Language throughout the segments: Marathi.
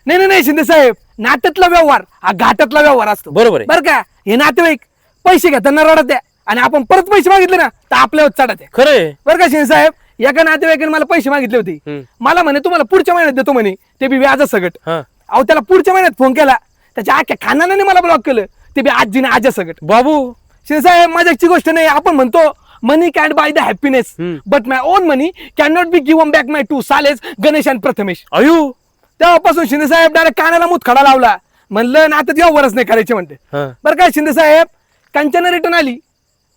नाही नाही नाही शिंदे साहेब, नात्यातला व्यवहार हा घाटातला व्यवहार असतो. बरोबर आहे. बरं का, हे नातेवाईक पैसे घेताना रडत आहे आणि आपण परत पैसे मागितले ना तर आपल्यावर चढत आहे. खरंय. बरं का शिंदे साहेब, एका नातेवाईकाने मला पैसे मागितले होते. मला म्हणे तुम्हाला पुढच्या महिन्यात देतो म्हणे, ते बी व्याज सगट. हा. अहो त्याला पुढच्या महिन्यात फोन केला, त्याच्या आख्या खानाने मला ब्लॉक केलं, ते बी आजीने आजा सगट. बाबू शिंदे साहेब मजाकची गोष्ट नाही. आपण म्हणतो money can buy the happiness but my own money can not be given back my to सालेस गणेश आणि प्रथमेश. अयो. तेव्हापासून शिंदे साहेब डायरेक्ट कानाला मुतखडा लावला. म्हणलं ना आता व्यवहारच नाही करायचे म्हणते. हा. बरं काय शिंदे साहेब, कांचना रिटर्न आली,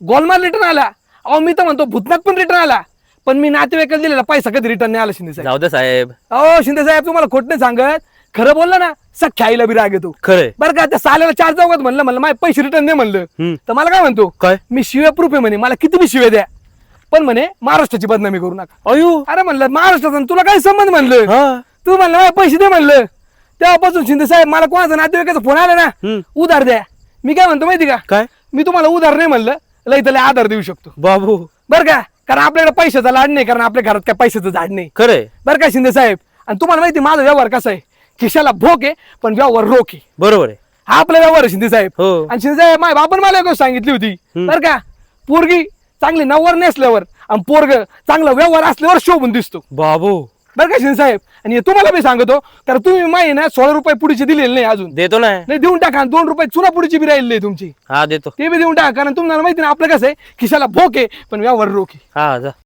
गोलमाल रिटर्न आला, अहो मी तर म्हणतो भूतनाथ पण रिटर्न आला, पण मी नातेवाईकाला दिलेला पैसा कधी रिटर्न नाही आला शिंदे साहेब. जाऊ दे साहेब. अहो शिंदे साहेब तुम्हाला खोट नाही सांगत, खरं बोललं ना सख्या आईला बी राग येतो. खरंय. बरं का, त्या साल्याला 4 चौकात म्हणलं माझे पैसे रिटर्न नाही म्हणलं तर मला काय म्हणतो, काय? मी शिव्या प्रूफ आहे म्हणे, मला किती बी शिव्या द्या, पण म्हणे महाराष्ट्राची बदनामी करू नका. अयो. अरे म्हणलं महाराष्ट्राचा तुला काय संबंध म्हणलं, हा. तू म्हणलं माझे पैसे दे म्हणलं. तेव्हापासून शिंदे साहेब मला कोणाचा नातेवाईकाचा फोन आला ना उधार द्या, मी काय म्हणतो माहिती का, काय? मी तुम्हाला उधार नाही म्हणलं, लय त्याला आधार देऊ शकतो. बाबू. बरं का, कारण आपल्याकडे पैशाचा लाड नाही, कारण आपल्या घरात काय पैशाचं झाड नाही. खरंय. बरं का शिंदे साहेब, आणि तुम्हाला माहिती माझा व्यवहार कसा आहे, खिशाला भोक आहे पण व्यवहार रोख आहे. बरोबर आहे. हा आपला व्यवहार आहे शिंदे साहेब. हो. आणि शिंदे साहेब माझ्या बापान मला एक गोष्ट सांगितली होती, बरं का, पोरगी चांगली नववर नसल्यावर आणि पोरग चांगला व्यवहार असल्यावर शोभून दिसतो. बाबू. बरं का शिंदे साहेब, आणि हे तुम्हाला मी सांगतो, कारण तुम्ही माहिती ना 16 रुपये पुढीचे दिलेले नाही अजून. देतो ना. नाही देऊन टाका, 2 रुपये चुना पुढची बी राहिली तुमची, हा देतो. ते बी देऊन टाका, कारण तुम्हाला माहिती ना आपलं कसं आहे, खिशाला भोक आहे पण व्यवहार रोख आहे. हा जा.